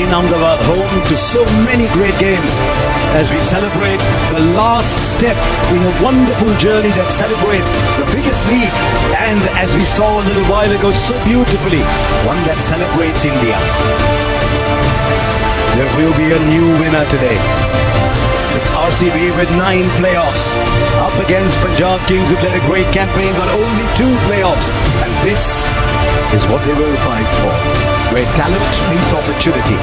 in Ahmedabad, home to so many great games, as we celebrate the last step in a wonderful journey that celebrates the biggest league, and as we saw a little while ago so beautifully, one that celebrates India. There will be a new winner today. It's RCB with 9 playoffs up against Punjab Kings, who've led a great campaign but only 2 playoffs, and this is what they will fight for, where talent meets opportunity.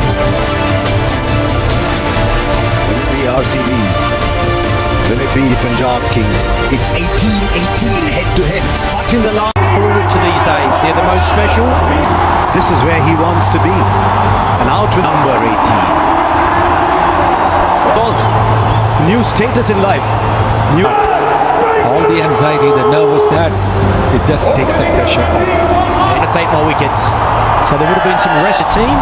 Will it be RCB? Will it be the Punjab Kings? It's 18-18 head-to-head, but in the last forward to these days, they're the most special. This is where he wants to be, and out with number 18. New status in life. All the anxiety, the nervousness, it just takes the pressure off. To take more wickets. So there would have been some rest of the team.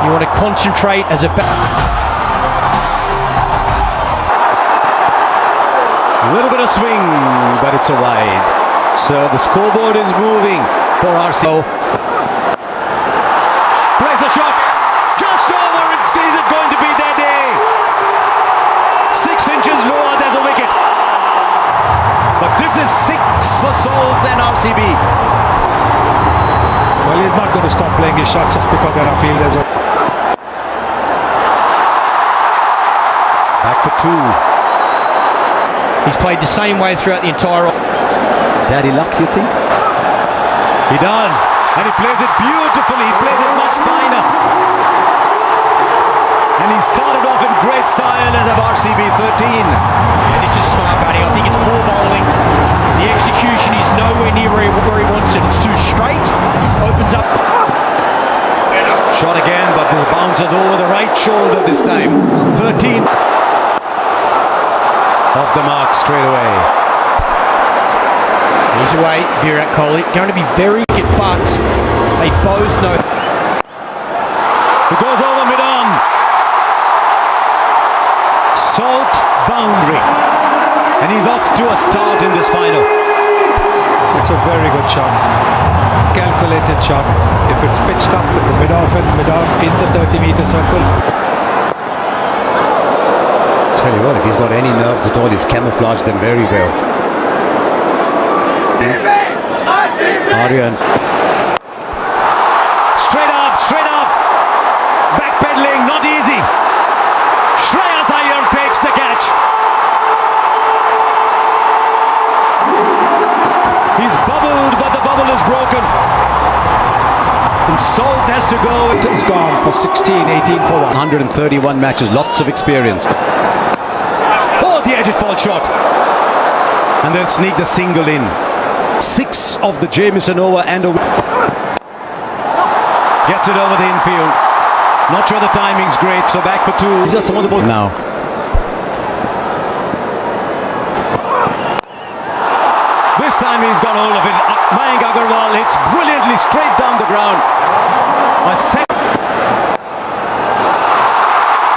You want to concentrate as a little bit of swing, but it's a wide. So the scoreboard is moving for RCB. Plays the shot. Just over. Is it going to be their day? 6 inches lower, there's a wicket. But this is 6 for Salt and RCB. Well, he's not going to stop playing his shots just because there are fielders. Back for 2. He's played the same way throughout the entire... Daddy luck, you think? He does. And he plays it beautifully. He plays it much finer. And he started off in great style as a RCB 13. Yeah, this is smart batting. I think it's poor bowling. The execution is nowhere near where he wants it. It's too straight. Opens up. Shot again, but the bounces over the right shoulder this time. 13. Off the mark straight away. He's away, Virat Kohli. Going to be very good, but they both know. It goes over mid-on. Salt boundary. And he's off to a start in this final. It's a very good shot. Calculated shot. If it's pitched up with the mid-off and mid-on in the 30-meter circle. Tell you what, if he's got any nerves at all, he's camouflaged them very well. Aryan. Straight up. Backpedaling, not easy. Shreyas Iyer takes the catch. He's bubbled, but the bubble is broken. And Salt has to go. He's gone for 16, 18 for 1. 131 matches, lots of experience. Oh, the edge it fall shot. And then sneak the single in. 6 of the Jamieson over and over. Gets it over the infield. Not sure the timing's great, so back for 2. These are some of the balls now. This time he's got hold of it. Mayank Agarwal hits brilliantly straight down the ground.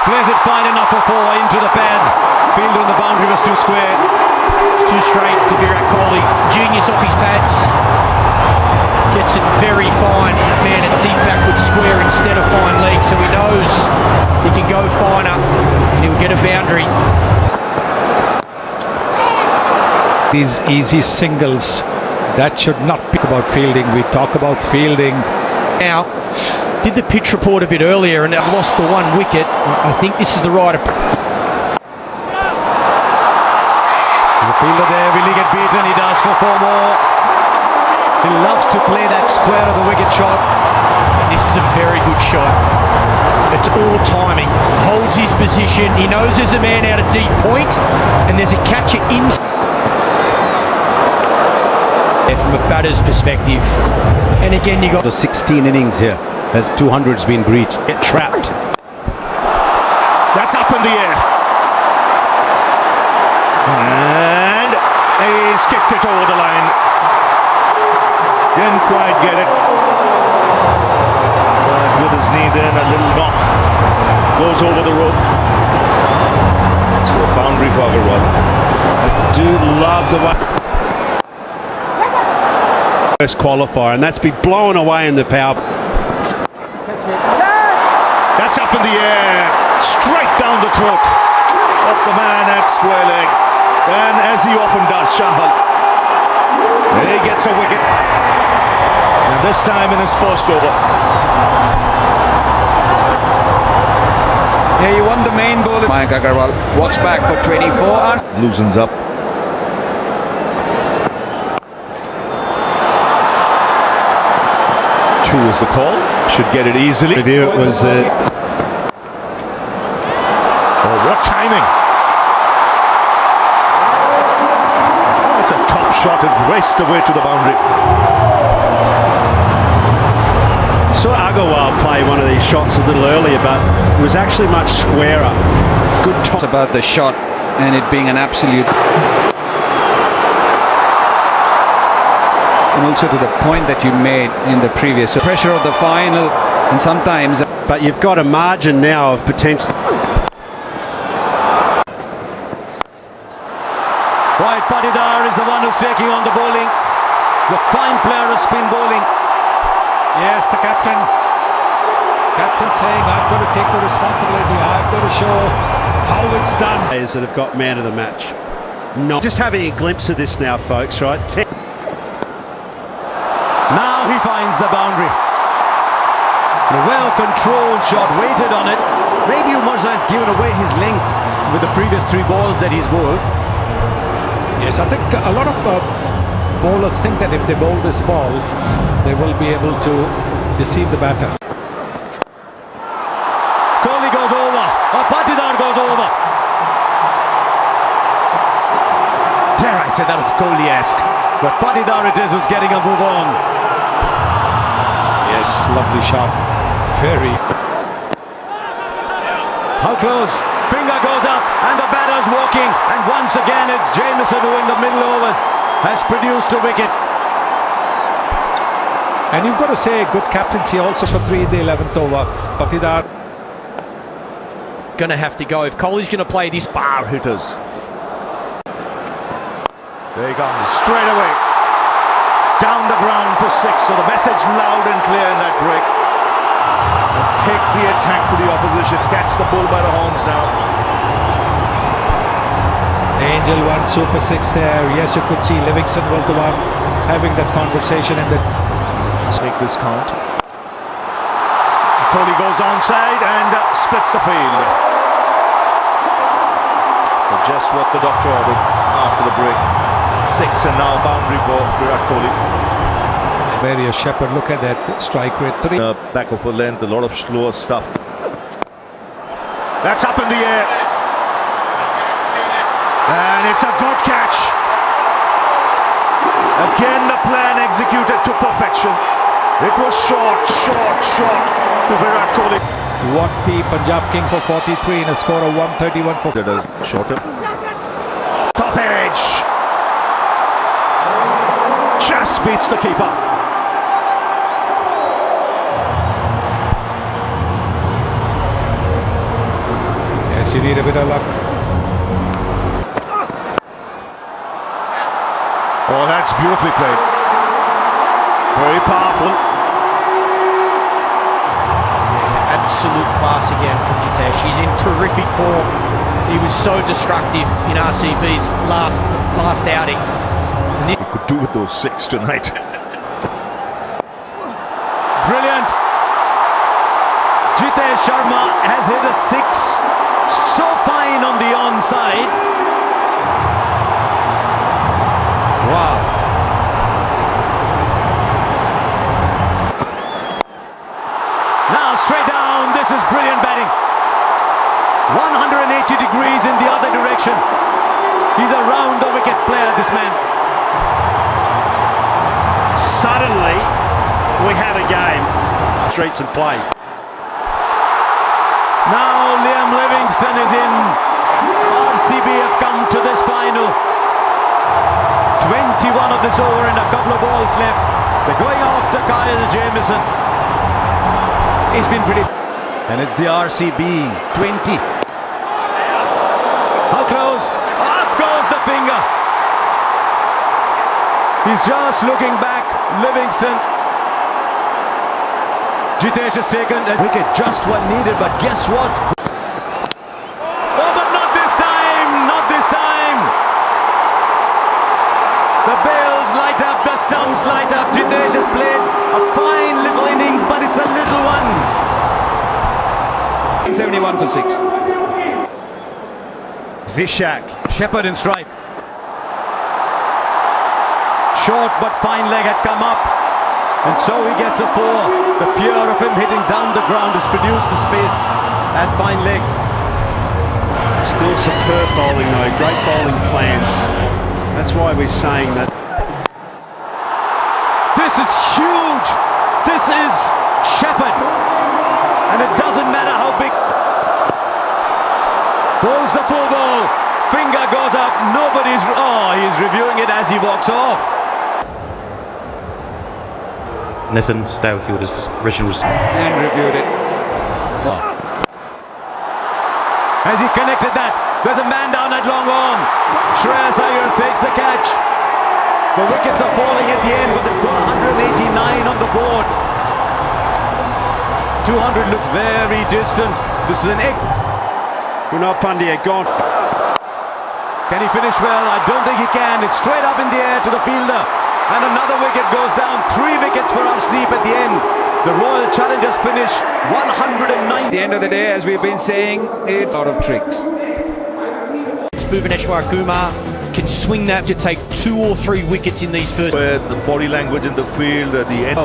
Plays it fine enough for 4 into the pads. Fielder in the boundary was too square. It's too straight to Virat Kohli. Genius off his pads. Gets it very fine. That man at deep backward square instead of fine leg, so he knows he can go finer and he'll get a boundary. These easy singles, that should not be about fielding. We talk about fielding. Now, did the pitch report a bit earlier and lost the 1 wicket. I think this is the right approach. There's a fielder there. Will he get beaten? He does for 4 more. He loves to play that square of the wicket shot. This is a very good shot. It's all timing. Holds his position. He knows there's a man out of deep point, and there's a catcher in. From a batter's perspective, and again you got the 16 innings here as 200's been breached. Get trapped. That's up in the air, and he's kicked it over the line. Didn't quite get it. But with his knee then, a little knock goes over the rope. So a boundary for Agarwal. I do love the one. First qualifier, and that's been blown away in the power. That's up in the air, straight down the throat of the man at square leg. And as he often does, Chahal, he gets a wicket. And this time in his first over. Yeah, you won the main ball. Mayank Agarwal walks back for 24. Loosens up. Two is the call. Should get it easily. Review it was Oh, what timing! It's a top shot. It raced away to the boundary. saw Agarwal play one of these shots a little earlier, but it was actually much squarer. Good top. It's about the shot and it being an absolute. And also to the point that you made in the previous pressure of the final, and sometimes. But you've got a margin now of potential. Right, Patidar is the one who's taking on the bowling. The fine player of spin bowling. Yes, the captain saying, I've got to take the responsibility, I've got to show how it's done. Players that have got man of the match. No, just having a glimpse of this now, folks, right? Now he finds the boundary. A well-controlled shot, waited on it. Maybe Umarza has given away his length with the previous three balls that he's bowled. Yes, I think a lot of bowlers think that if they bowl this ball, they will be able to deceive the batter. Kohli goes over, or Patidar goes over. Dare I say that was Kohli-esque, but Patidar it is who's getting a move on. Yes, lovely shot. Very. How close? Finger goes up, and the batter's walking, and once again it's Jamieson who in the middle overs has produced a wicket. And you've got to say good captaincy also for 3 in the 11th over. Patidar Going to have to go. If Kohli's going to play this Bar hitters. There he comes, straight away. Down the ground for 6. So the message loud and clear in that break. Take the attack to the opposition. Catch the bull by the horns now. Angel won Super 6 there. Yes, you could see Livingston was the one having that conversation in the. Let's make this count. Kohli goes onside and splits the field. So just what the doctor ordered after the break. 6 and now boundary for Virat Kohli. Various Shepherd, look at that strike rate. 3. Back of a length, a lot of slower stuff. That's up in the air. And it's a good catch. Again the plan executed to perfection. It was short to Virat Kohli. What the Punjab Kings for 43 in a score of 131 for. That is shorter. Top edge. Just beats the keeper. Yes, you need a bit of luck. Oh, that's beautifully played. Very powerful. absolute class again from Jitesh. He's in terrific form. He was so destructive in RCB's last outing. He could do with those 6 tonight. Brilliant. Jitesh Sharma has hit a 6. So fine on the onside. Wow. Now straight down. This is brilliant batting. 180 degrees in the other direction. He's a round the wicket player, this man. Suddenly, we have a game. Streets and play. Now Liam Livingstone is in. RCB have come to this final. 21 of this over and a couple of balls left. They're going after Kyle Jamieson. He's been pretty. And it's the RCB 20. How close? Up goes the finger. He's just looking back. Livingstone. Jitesh has taken a wicket, just one needed, but guess what? Oh, but not this time! Not this time! The bails light up, the stumps light up. Jitesh has played a fine little innings, but it's a little one. 71 for 6. Vishak, Shepherd in strike. Short but fine leg had come up, and so he gets a 4. The fear of him hitting down the ground has produced the space at fine leg. Still superb bowling though, great bowling plans. That's why we're saying that. This is huge. This is Shepherd, and it doesn't matter how big. Bowls the full ball, finger goes up, nobody's, he's reviewing it as he walks off. Nathan Stalefielder's originals. And reviewed it. As he connected that, there's a man down at long on. Shreyas Iyer takes the catch. The wickets are falling at the end, but they've got 189 on the board. 200 looks very distant. This is an egg. Kunal Pandya gone. Can he finish well? I don't think he can. It's straight up in the air to the fielder. And another wicket goes down. 3 wickets for Arshdeep at the end. The Royal Challengers finish 109. At the end of the day, as we've been saying, it's out of tricks. Bhuvaneshwar Kumar can swing that to take 2 or 3 wickets in these first. Where the body language in the field at the end.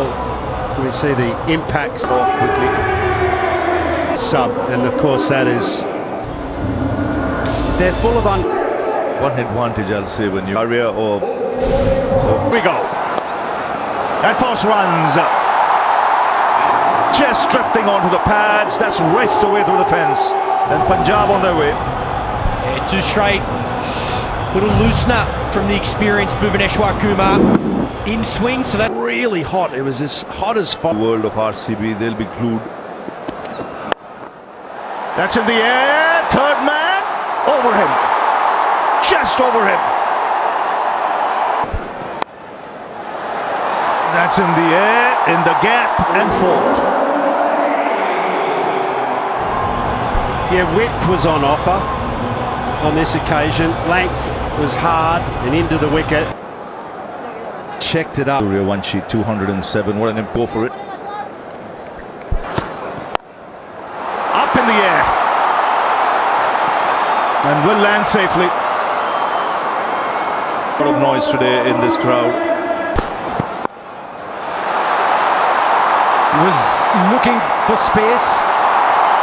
We see the impacts off quickly. Sub, and of course that is. They're full of one advantage, I'll say, when you area or we go. And Post runs. Just drifting onto the pads. That's raced away through the fence. And Punjab on their way. Yeah, 2 straight. Little loosener from the experienced Bhuvaneshwar Kumar in swing. So that Really hot. It was as hot as far. World of RCB, they'll be glued. That's in the air. Third man. Over him. Just over him. That's in the air, in the gap, and 4. Yeah, width was on offer on this occasion. Length was hard and into the wicket. Checked it up. One sheet, 207. What an go for it. Up in the air. And will land safely. A lot of noise today in this crowd. Was looking for space,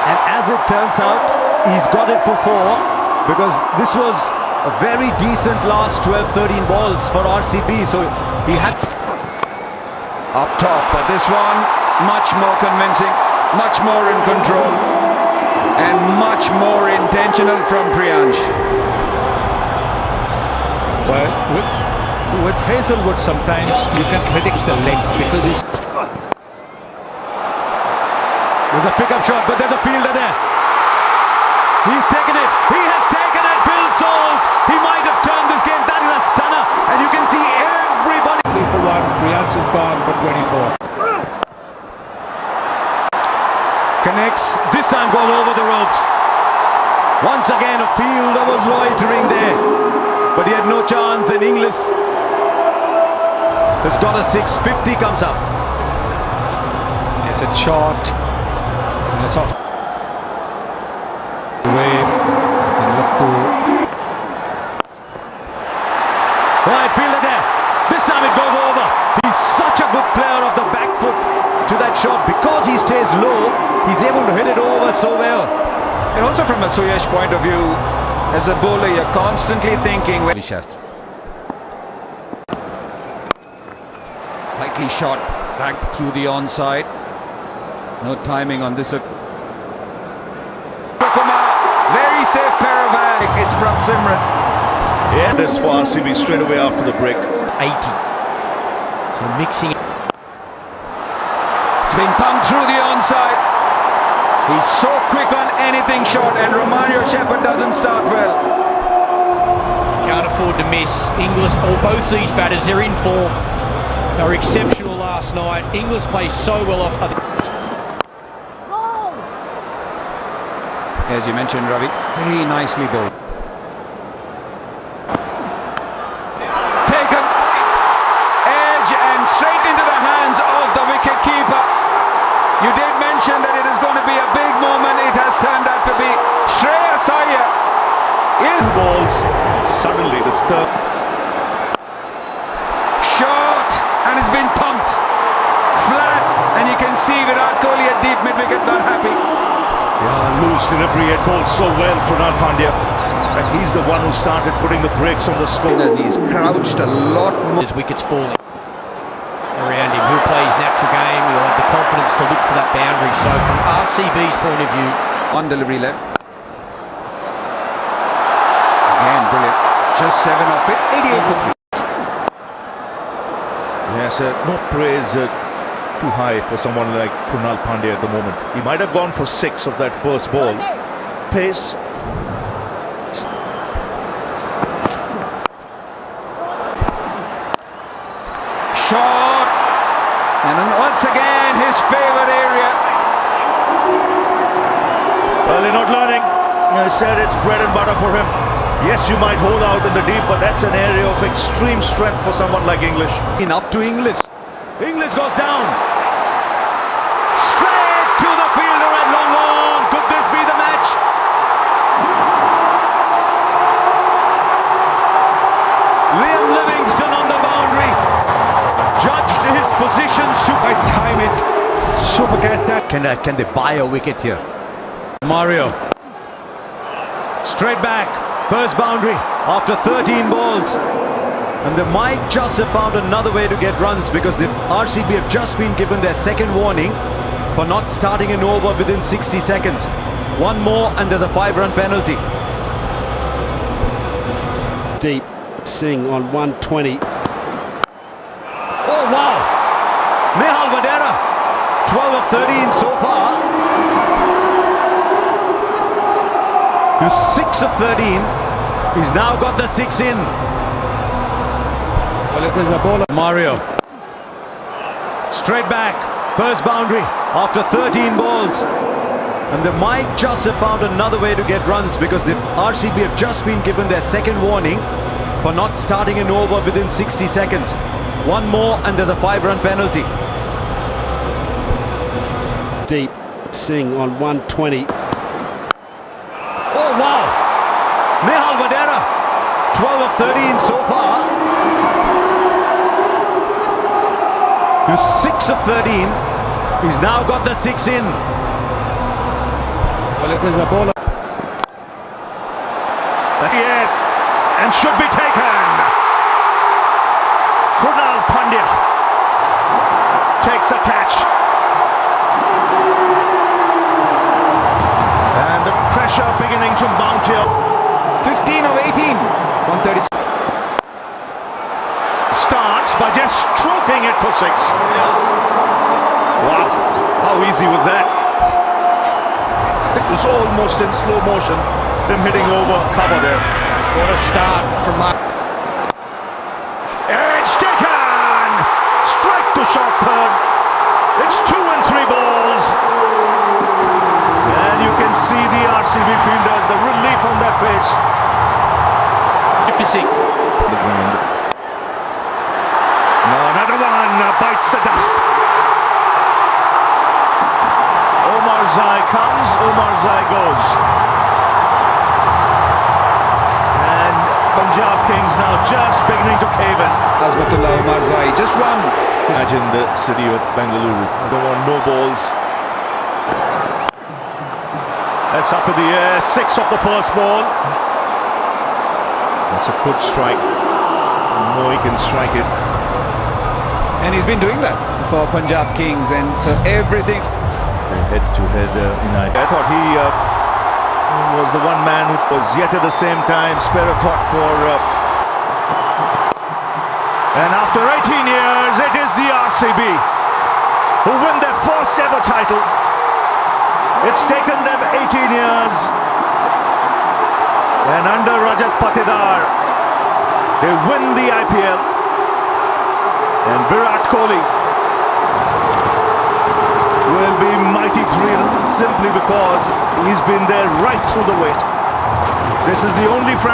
and as it turns out, he's got it for 4, because this was a very decent last 12-13 balls for RCB, so he had Up top, but this one much more convincing, much more in control, and much more intentional from Priyansh. Well, with Hazelwood sometimes you can predict the length because he's. There's a pickup shot, but there's a fielder there. He's taken it. He has taken it. Phil Salt. He might have turned this game. That is a stunner. And you can see everybody. 3 for 1. Priyansh is gone for 24. Connects. This time goes over the ropes. Once again, a fielder was loitering there. But he had no chance. And Inglis has got a 6. 50 comes up. It's a shot. And it's off. Away. And look to. Right fielder there. This time it goes over. He's such a good player of the back foot to that shot. Because he stays low, he's able to hit it over so well. And also from a Suyash point of view, as a bowler, you're constantly thinking. Shastri. Slightly shot back through the onside. No timing on this. Kumar, very safe pair of hands. It's Prav Simran. Yeah, this for RCB straight away after the break. 80. So mixing. It's been pumped through the onside. He's so quick on anything short, and Romario Shepherd doesn't start well. Can't afford to miss. Inglis, or both these batters, they're in form. They were exceptional last night. Inglis plays so well off. as you mentioned, Ravi. Very nicely bowled. Taken. Edge and straight into the hands of the wicket keeper. You did mention that it is going to be a big moment. It has turned out to be Shreyas Iyer. Two balls, and suddenly the stir. Short, and it's been pumped. Flat, and you can see Virat Kohli at deep mid-wicket not happy. Yeah, loose delivery, had bowled so well, Krunal Pandya. And he's the one who started putting the brakes on the score. As he's crouched a lot more. His wickets falling around him. He'll play his natural game. He'll have the confidence to look for that boundary. So from RCB's point of view, On delivery left. Again, brilliant. Just 7 off it. 88 for 3. Yes, no praise too high for someone like Krunal Pandya at the moment. He might have gone for 6 of that first ball. Pace. Short. And once again, his favourite area. Well, they're not learning. I said it's bread and butter for him. Yes, you might hold out in the deep, but that's an area of extreme strength for someone like English. In up to Inglis. Inglis goes down. Straight to the fielder at long on. Could this be the match? Liam Livingstone on the boundary. Judged his position. I time it. Super catch that. Can they buy a wicket here? Mario. Straight back. First boundary after 13 balls. And they might just have found another way to get runs because the RCB have just been given their second warning for not starting an over within 60 seconds. One more and there's a 5-run penalty. Deep. Singh on 120. Oh wow! Nehal Vadera, 12 of 13 so far. He's 6 of 13. He's now got the 6 in. Well, if there's a ball. Mario. Straight back. First boundary after 13 balls. And they might just have found another way to get runs because the RCB have just been given their second warning for not starting an over within 60 seconds. One more and there's a 5-run penalty. Deep. Singh on 120. Oh wow! Nehal Vadera, 12 of 13 so far. He's 6 of 13. He's now got the 6 in. Well, if there's a ball. That's it, and should be taken. Krunal Pandya takes the catch. And the pressure beginning to mount here. 15 of 18. 136. Starts by just stroking it for 6. Wow, how easy was that? It was almost in slow motion, him hitting over cover there. what a start from Mark. It's taken! Straight to short third. It's 2 and 3 balls. And you can see the RCB fielders, the relief on their face. Magnificent. The ground. No, another one bites the dust. Omar Zai comes, Omar Zai goes. And Punjab Kings now just beginning to cave in. Azmatullah Omar Zai just one. Imagine the city of Bengaluru. There were no balls. That's up in the air. 6 of the first ball. That's a good strike. No, he can strike it. And he's been doing that for Punjab Kings, and so everything. Head-to-head United. I thought he was the one man who was yet at the same time spare a thought for. And after 18 years, it is the RCB who win their first ever title. It's taken them 18 years. And under Rajat Patidar, they win the IPL. And Virat Kohli will be mighty thrilled simply because he's been there right through the wait. This is the only franchise